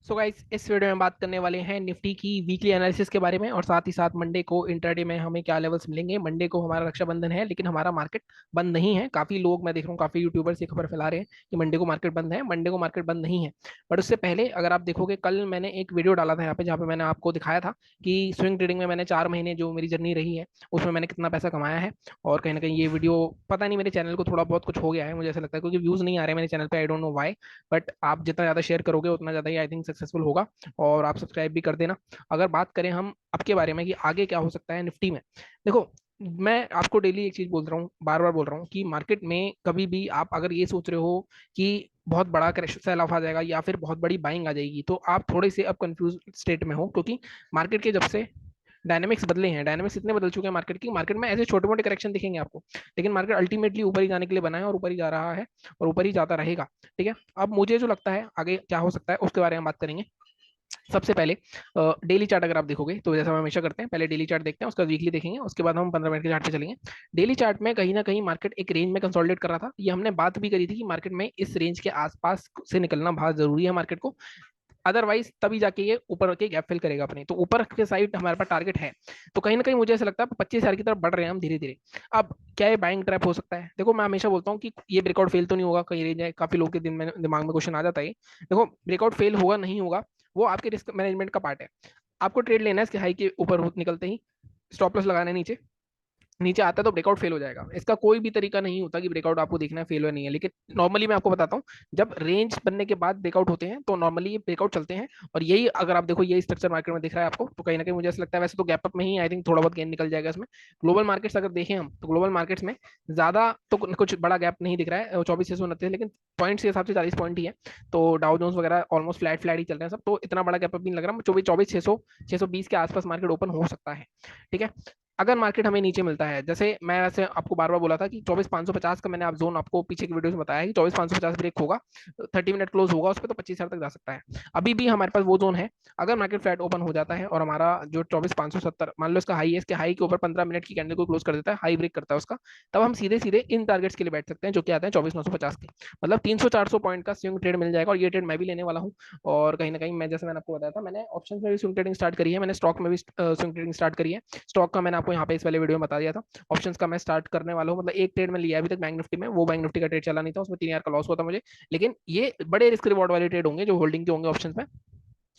So guys, इस video में बात करने वाले हैं निफ्टी की वीकली एनालिसिस के बारे में और साथ ही साथ मंडे को इंट्राडे में हमें क्या लेवल्स मिलेंगे। मंडे को हमारा रक्षाबंधन है लेकिन हमारा मार्केट बंद नहीं है। काफी लोग मैं देख रहा हूँ, काफी यूट्यूबर्स ये खबर फैला रहे हैं कि मंडे को मार्केट बंद है। मंडे को मार्केट बंद नहीं है। बट उससे पहले अगर आप देखोगे, कल मैंने एक वीडियो डाला था यहाँ पे जहाँ पे मैंने आपको दिखाया था कि स्विंग ट्रेडिंग में मैंने 4 महीने जो मेरी जर्नी रही है उसमें मैंने कितना पैसा कमाया है। और कहीं ना कहीं ये वीडियो, पता नहीं मेरे चैनल को थोड़ा बहुत कुछ हो गया है, मुझे ऐसा लगता है, क्योंकि व्यूज नहीं आ रहे मेरे चैनल पे। I don't know why. But आप जितना ज्यादा शेयर करोगे उतना ज्यादा ही आई थिंक सक्सेसफुल होगा। और आप सब्सक्राइब भी कर देना। अगर बात करें हम अब के बारे में कि आगे क्या हो सकता है निफ्टी में, देखो, मैं आपको डेली एक चीज बोल रहा हूँ, बार बार बोल रहा हूँ कि मार्केट में कभी भी आप अगर ये सोच रहे हो कि बहुत बड़ा क्रैश सेल ऑफ आ जाएगा या फिर बहुत बड़ी बाइंग आ जाएगी, तो आप थोड़े से अब कंफ्यूज स्टेट में हो, क्योंकि मार्केट के जब से डायनेमिक्स बदले हैं, डायनेमिक्स इतने बदल चुके हैं मार्केट की, मार्केट में ऐसे छोटे मोटे करेक्शन दिखेंगे आपको, लेकिन मार्केट अल्टीमेटली ऊपर ही जाने के लिए बना है और ऊपर ही जा रहा है और ऊपर ही जाता रहेगा। ठीक है, अब मुझे जो लगता है आगे क्या हो सकता है उसके बारे में बात करेंगे। सबसे पहले डेली चार्ट अगर आप देखोगे तो जैसा हम हमेशा करते हैं, पहले डेली चार्ट देखते हैं, उसका वीकली देखेंगे, उसके बाद हम 15 मिनट के चार्ट पे चलेंगे। डेली चार्ट में कहीं ना कहीं मार्केट एक रेंज में कंसोलिडेट कर रहा था। ये हमने बात भी करी थी कि मार्केट में इस रेंज के आसपास से निकलना बहुत जरूरी है मार्केट को, अदरवाइज तभी जाके ये ऊपर के गैप फिल करेगा अपने। तो ऊपर के साइड हमारे पास टारगेट है। तो कहीं ना कहीं मुझे ऐसा लगता है 25,000 की तरफ बढ़ रहे हैं हम धीरे धीरे। अब क्या ये बाइंग ट्रैप हो सकता है? देखो, मैं हमेशा बोलता हूँ कि ये ब्रेकआउट फेल तो नहीं होगा, कहीं रेंज है, काफी लोगों के दिन में दिमाग में क्वेश्चन आ जाता है। देखो, ब्रेकआउट फेल होगा नहीं होगा वो आपके रिस्क मैनेजमेंट का पार्ट है। आपको ट्रेड लेना है इसके हाई के ऊपर निकलते ही, स्टॉप लॉस लगाना है नीचे, नीचे आता है तो ब्रेकआउट फेल हो जाएगा। इसका कोई भी तरीका नहीं होता कि ब्रेकआउट आपको देखना है फेल हुआ नहीं है, लेकिन नॉर्मली मैं आपको बताता हूँ, जब रेंज बनने के बाद ब्रेकआउट होते हैं तो नॉर्मली ये ब्रेकआउट चलते हैं। और यही अगर आप देखो, यही स्ट्रक्चर मार्केट में दिख रहा है आपको, तो कहीं ना कहीं मुझे ऐसा लगता है, वैसे तो गैप अप में ही आई थिंक थोड़ा बहुत गेन निकल जाएगा इसमें। ग्लोबल मार्केट्स अगर देखें हम, तो ग्लोबल मार्केट्स में ज्यादा तो कुछ बड़ा गैप नहीं दिख रहा है, 24,629, लेकिन पॉइंट्स के हिसाब से 40 पॉइंट ही है। तो डाउ जोन्स वगैरह ऑलमोस्ट फ्लैट फ्लैट ही चल रहे हैं सब, तो इतना बड़ा गैप अप नहीं लग रहा। 24,600 620 के आसपास मार्केट ओपन हो सकता है। ठीक है, अगर मार्केट हमें नीचे मिलता है, जैसे मैं वैसे आपको बार बार बोला था कि 24,550 का मैंने आप जोन आपको पीछे की वीडियो में बताया है कि 24,550 ब्रेक होगा, 30 मिनट क्लोज होगा उस पर, तो 25,000 तक जा सकता है। अभी भी हमारे पास वो जोन है। अगर मार्केट फ्लैट ओपन हो जाता है और हमारा जो 24,570 मान लो इसका हाई है, इसके हाई के ऊपर 15 मिनट की कैंडल को क्लोज कर देता है, हाई ब्रेक करता है उसका, तब हम सीधे सीधे इन टारगेट्स के लिए बैठ सकते हैं जो कि आते हैं 24,950 के। मतलब 300-400 पॉइंट का स्विंग ट्रेड मिल जाएगा, और ये ट्रेड मैं भी लेने वाला हूँ। और कहीं ना कहीं मैं, जैसे मैंने आपको बताया था, मैंने ऑप्शन में भी स्विंग ट्रेडिंग स्टार्ट करी है, मैंने स्टॉक में भी स्विंग ट्रेडिंग स्टार्ट करी है। स्टॉक का मैंने आपको यहाँ पे इस वाले वीडियो में बता दिया था। ऑप्शंस का मैं स्टार्ट करने वाला हूँ, मतलब एक ट्रेड में लिया अभी तक बैंक निफ्टी में, वो बैंक निफ्टी का ट्रेड चला नहीं था, उसमें 3,000 का लॉस हुआ था मुझे। लेकिन ये बड़े रिस्क रिवॉर्ड वाले ट्रेड होंगे जो होल्डिंग के होंगे ऑप्शंस में।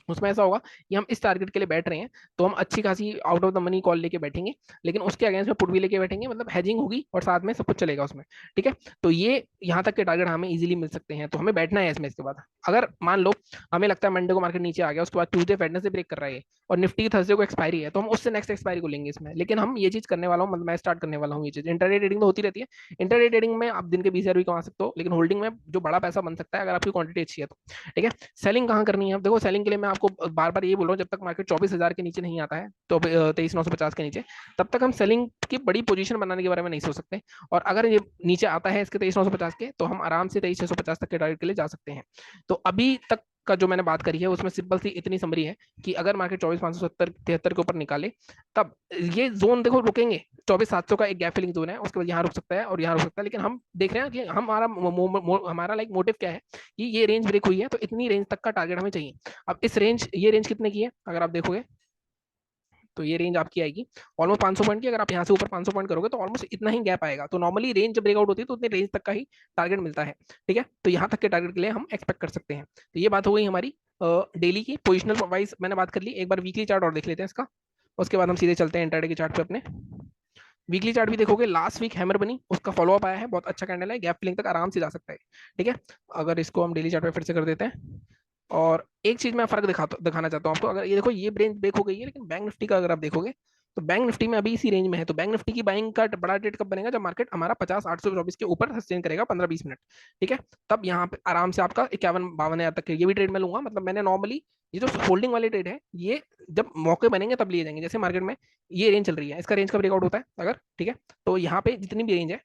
उसमें ऐसा होगा कि हम इस टारगेट के लिए बैठ रहे हैं, तो हम अच्छी खासी out of the money call लेके बैठेंगे, लेकिन उसके अगेंस्ट में पुट भी लेके बैठेंगे, मतलब हेजिंग होगी और साथ में सब कुछ चलेगा उसमें। ठीक है, तो ये यहाँ तक के टारगेट हमें इजीली मिल सकते हैं, तो हमें बैठना है इसमें। इसके बाद अगर मान लो हमें लगता है मंडे को मार्केट नीचे आ गया, उसके बाद ट्यूजडे वेडनेसडे ब्रेक कर रहा है और निफ्टी थर्सडे को एक्सपायरी है, तो हम उससे नेक्स्ट एक्सपायरी को लेंगे इसमें। लेकिन हम ये चीज करने वाला हूँ, मतलब मैं स्टार्ट करने वाला हूँ ये चीज। इंटरडे ट्रेडिंग तो होती रहती है, इंटरडे ट्रेडिंग में आप दिन के 20,000 भी कमा सकते हो, लेकिन होल्डिंग में जो बड़ा पैसा बन सकता है अगर आपकी क्वांटिटी अच्छी है तो। ठीक है, सेलिंग कहाँ करनी है? अब देखो, सेलिंग के लिए मैं आपको बार बार ये बोल रहा हूँ, जब तक मार्केट 24,000 के नीचे नहीं आता है, तो 23,950 के नीचे, तब तक हम सेलिंग की बड़ी पोजीशन बनाने के बारे में नहीं सोच सकते। और अगर ये नीचे आता है इसके 23,950 के, तो हम आराम से 23,650 तक के टारगेट के लिए जा सकते हैं। तो अभी तक का जो मैंने बात करी है उसमें सिंपल सी इतनी समरी है कि अगर मार्केट 24,570 73 के ऊपर निकाले, तब ये जोन देखो रुकेंगे। 24,700 का एक गैप फिलिंग जोन है, उसके बाद यहाँ रुक सकता है और यहाँ रुक सकता है, लेकिन हम देख रहे हैं कि हमारा लाइक मोटिव क्या है कि ये रेंज ब्रेक हुई है, तो इतनी रेंज तक का टारगेट हमें चाहिए। अब इस रेंज, ये रेंज कितने की है अगर आप देखोगे, तो ये रेंज आपकी आएगी ऑलमोस्ट 500 पॉइंट की। अगर आप यहाँ से ऊपर 500 पॉइंट करोगे तो ऑलमोस्ट इतना ही गैप आएगा। तो नॉर्मली रेंज जब ब्रेकआउट होती है तो उतनी रेंज तक का ही टारगेट मिलता है। ठीक है, तो यहाँ तक के टारगेट के लिए हम एक्सपेक्ट कर सकते हैं। तो ये बात हो गई हमारी डेली की। पोजिशनल वाइज मैंने बात कर ली, एक बार वीकली चार्ट और देख लेते हैं इसका, उसके बाद हम सीधे चलते हैं इंटरडे के चार्ट पे अपने। वीकली चार्ट भी देखोगे, लास्ट वीक हैमर बनी, उसका फॉलोअप आया है, बहुत अच्छा कैंडल है, गैप फिलिंग तक आराम से जा सकता है। ठीक है, अगर इसको हम डेली चार्ट पे फिर से कर देते हैं, और एक चीज मैं फर्क दिखाना चाहता हूँ आपको। अगर ये देखो, ये रेंज ब्रेक हो गई है, लेकिन बैंक निफ्टी का अगर आप देखोगे तो बैंक निफ्टी में अभी इसी रेंज में है। तो बैंक निफ्टी की बाइंग का बड़ा ट्रेड कब बनेगा? जब मार्केट हमारा 50,824 के ऊपर सस्टेन करेगा 15-20 मिनट। ठीक है, तब यहाँ पे आराम से आपका 51-52 हजार तक ये भी ट्रेड में लूंगा। मतलब मैंने नॉर्मली ये जो होल्डिंग वाले ट्रेड है, ये जब मौके बनेंगे तब लिए जाएंगे। जैसे मार्केट में ये रेंज चल रही है, इसका रेंज का ब्रेकआउट होता है अगर, ठीक है, तो यहाँ पे जितनी भी रेंज है,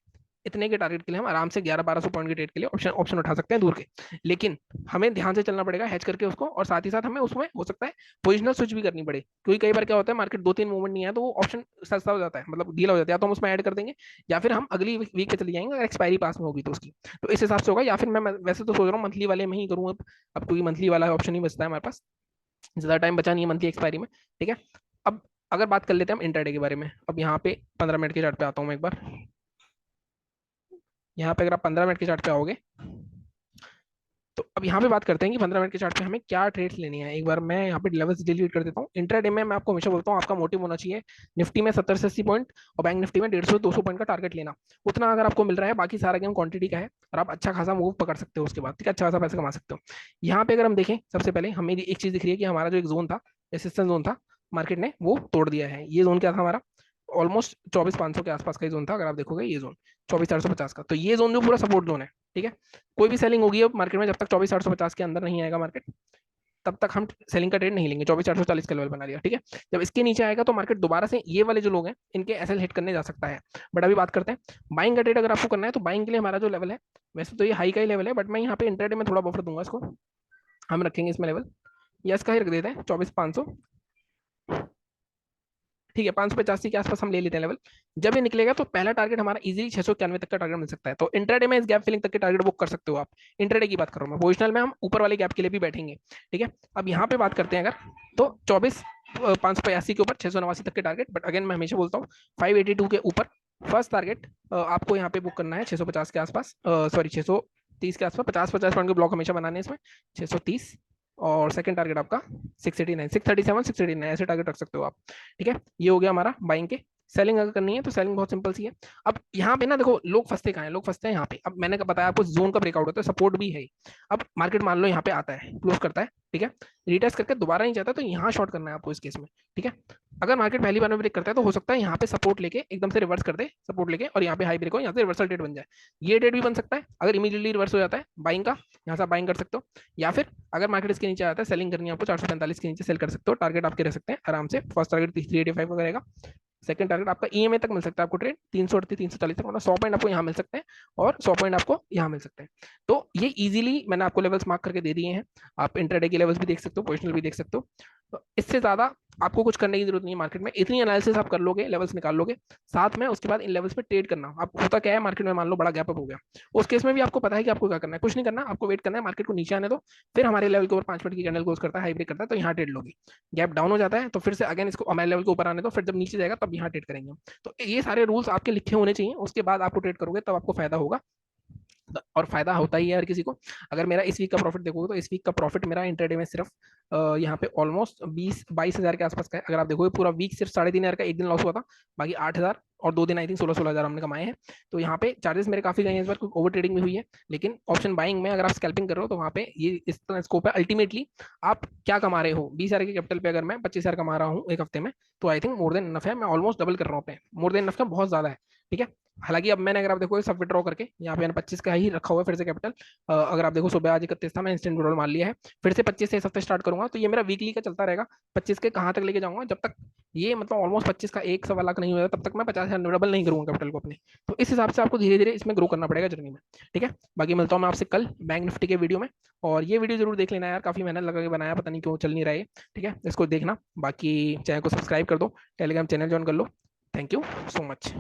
इतने के टारगेट के लिए हम आराम से 1100-1200 पॉइंट के ट्रेड के लिए ऑप्शन ऑप्शन उठा सकते हैं दूर के। लेकिन हमें ध्यान से चलना पड़ेगा हेज करके उसको, और साथ ही साथ हमें उसमें हो सकता है पोजिशनल स्विच भी करनी पड़े, क्योंकि कई बार क्या होता है मार्केट 2-3 मूवमेंट नहीं है तो वो ऑप्शन सस्ता हो जाता है, मतलब डील हो जाता है, या तो हम उसमें ऐड कर देंगे या फिर हम अगली वीक पे चले जाएंगे अगर एक्सपायरी पास में होगी तो उसकी। तो इस हिसाब से होगा, या फिर मैं वैसे तो सोच रहा हूँ मंथली वाले में ही करूँ अब क्योंकि मंथली वाला ऑप्शन ही बचता है हमारे पास, ज्यादा टाइम बचा नहीं है मंथली एक्सपायरी में। ठीक है, अब अगर बात कर लेते हैं हम इंटरडे के बारे में, अब यहाँ पे 15 मिनट के चार्ट पे आता हूँ मैं एक बार। यहाँ पे अगर आप 15 मिनट के चार्ट पे आओगे तो अब यहाँ पे बात करते हैं कि 15 मिनट के चार्ट पे हमें क्या ट्रेड्स लेनी है। एक बार मैं यहाँ पे लेवल्स डिलीट कर देता हूँ। इंट्राडे में मैं आपको हमेशा बोलता हूँ आपका मोटिव होना चाहिए निफ्टी में 70 से 80 पॉइंट और बैंक निफ्टी में 150 से 200 पॉइंट का टारगेट लेना। उतना अगर आपको मिल रहा है, बाकी सारा गेम क्वांटिटी का है और आप अच्छा खासा मूव पकड़ सकते हो उसके बाद, ठीक है, अच्छा खासा पैसा कमा सकते हो। यहाँ पे अगर हम देखें सबसे पहले हमें एक चीज दिख रही है कि हमारा जो एक जोन था, रेसिस्टेंस जोन था, मार्केट ने वो तोड़ दिया है। ये जोन क्या था हमारा, ऑलमोस्ट 24,500 के आसपास का ही जोन था, अगर आप देखोगे ये जोन 24,450 का, तो ये जोन जो पूरा सपोर्ट जोन है। ठीक है, कोई भी सेलिंग होगी अब मार्केट में जब तक 24,850 के अंदर नहीं आएगा मार्केट, तब तक हम सेलिंग का ट्रेड नहीं लेंगे। 24,840 का लेवल बना लिया, ठीक है। जब इसके नीचे आएगा तो मार्केट दोबारा से ये वाले जो लोग हैं इनके एसएल हिट करने जा सकता है। बट अभी बात करते हैं बाइंग का ट्रेड, अगर आपको करना है तो बाइंग के लिए हमारा जो लेवल है, वैसे तो ये हाई का ही लेवल है, बट मैं यहाँ पे इंट्राडे में थोड़ा बफर दूंगा इसको, हम रखेंगे इसमें लेवल, या इसका ही रख देते हैं 24,500। ठीक है, 585 के आसपास हम ले लेते हैं लेवल। जब ये निकलेगा तो पहला टारगेट हमारा इजीली 691 तक का टारगेट मिल सकता है, तो इंट्राडे में इस गैप फिलिंग तक के टारगेट बुक कर सकते हो आप। इंट्राडे की बात कर रहा हूँ मैं, पोजिशनल में हम ऊपर वाले गैप के लिए भी बैठेंगे। ठीक है, अब यहाँ पे बात करते हैं अगर, तो 24,582 के ऊपर 689 तक के टारगेट, बट अगेन मैं हमेशा बोलता हूँ 582 के ऊपर फर्स्ट टारगेट आपको यहाँ पे बुक करना है 650 के आसपास, सॉरी 630 के आसपास, 50-50 पॉइंट के ब्लॉक हमेशा बनाने हैं इसमें, 630। और सेकंड टारगेट आपका 689, 637, 689 ऐसे टारगेट रख सकते हो आप। ठीक है, ये हो गया हमारा बाइंग के। सेलिंग अगर करनी है तो सेलिंग बहुत सिंपल सी है। अब यहाँ पे ना देखो लोग फंसते कहाँ हैं, लोग फंसते हैं यहाँ पे। अब मैंने बताया आपको जोन का ब्रेकआउट होता है, सपोर्ट भी है। अब मार्केट मान लो यहाँ पे आता है, क्लोज करता है, ठीक है, रिटेस्ट करके दोबारा नहीं जाता, तो यहाँ शॉर्ट करना है आपको इस केस में। ठीक है, अगर मार्केट पहली बार में ब्रेक करता है तो हो सकता है यहाँ पे सपोर्ट लेके एकदम से रिवर्स कर दे, सपोर्ट लेके, और यहाँ पे हाई ब्रेक हो, यहाँ से रिवर्सल ट्रेड बन जाए। ये ट्रेड भी बन सकता है अगर इमीडिएटली रिवर्स हो जाता है बाइंग का, यहाँ से आप बाइंग कर सकते हो। या फिर अगर मार्केट इसके नीचे आता है, सेलिंग करनी है आपको 445 के नीचे सेल कर सकते हो, टारगेट आपके रह सकते हैं आराम से। फर्स्ट टारगेट 385 का रहेगा, सेकंड टारगेट आपका ईएमए तक मिल सकता है आपको ट्रेड 338 340 तक, मतलब 100 पॉइंट आपको यहाँ मिल सकते हैं और 100 पॉइंट आपको यहाँ मिल सकते हैं। तो ये इजीली मैंने आपको लेवल्स मार्क करके दे दिए हैं। आप इंट्राडे के लेवल्स भी देख सकते हो, पोजिशनल भी देख सकते हो। तो इससे ज्यादा आपको कुछ करने की जरूरत नहीं है मार्केट में, इतनी एनालिसिस आप कर लोगे, लेवल्स निकाल लोगे, साथ में उसके बाद इन लेवल्स पे ट्रेड करना। आप होता क्या है मार्केट में, मान लो बड़ा गैप अप हो गया, उस केस में भी आपको पता है कि आपको क्या करना है, कुछ नहीं करना, आपको वेट करना है मार्केट को नीचे आने दो, फिर हमारे लेवल के ऊपर 5 मिनट की कैंडल क्लोज करता है, हाई ब्रेक करता है, तो यहाँ ट्रेड लोगे। गैप डाउन हो जाता है तो फिर से अगेन इसको हमारे लेवल के ऊपर आने दो, फिर जब नीचे जाएगा तब यहाँ ट्रेड करेंगे। तो ये सारे रूल्स आपके लिखे होने चाहिए, उसके बाद आपको ट्रेड करोगे तब आपको फायदा होगा। और फायदा होता ही है हर किसी को। अगर मेरा इस वीक का प्रॉफिट देखोगे तो इस वीक का प्रॉफिट मेरा इंटरडे में सिर्फ यहाँ पे ऑलमोस्ट 20-22 हज़ार के आसपास का है। अगर आप देखोगे पूरा वीक सिर्फ 3,500 का एक दिन लॉस हुआ था, बाकी 8,000 और 2 दिन आई थिंक 16-16 हज़ार हमने कमाए हैं। तो यहाँ पे चार्जेस मेरे काफी गए हैं इस बार, क्योंकि ओवर ट्रेडिंग भी हुई है। लेकिन ऑप्शन बाइंग में अगर आप स्कैल्पिंग कर रहे हो तो वहाँ पे ये इस तरह स्कोप है। अल्टीमेटली आप क्या कमा रहे हो, 20,000 के कैपिटल पे अगर मैं 25,000 कमा रहा हूँ एक हफ्ते में, तो I think more than enough है। मैं ऑलमोस्ट डबल कर रहा हूँ पे, मोर देन इनफ का बहुत ज्यादा है। ठीक है, हालांकि अब मैंने, अगर आप देखो सब विड्रॉ करके यहाँ पे मैंने 25 का ही रखा हुआ है फिर से कैपिटल। अगर आप देखो सुबह आज 31 था, मैं इंस्टेंट विड्रॉल मार लिया है, फिर से 25 से इस हफ्ते स्टार्ट करूंगा, तो ये मेरा वीकली का चलता रहेगा। 25 के कहाँ तक लेके जाऊंगा, जब तक ये मतलब ऑलमोस्ट 25 का 1-1.25 लाख नहीं होगा तब तक मैं 50,000 डबल नहीं करूंगा कैपिटल को अपने। तो इस हिसाब से आपको धीरे धीरे इसमें ग्रो करना पड़ेगा जर्नी में। ठीक है, बाकी मिलता हूँ मैं आपसे कल बैंक निफ्टी के वीडियो में। और ये वीडियो जरूर देख लेना यार, काफी मेहनत लगा के बनाया, पता नहीं क्यों चल नहीं रहा है। ठीक है, इसको देखना, बाकी चैनल को सब्सक्राइब कर दो, टेलीग्राम चैनल ज्वाइन कर लो। Thank you so much.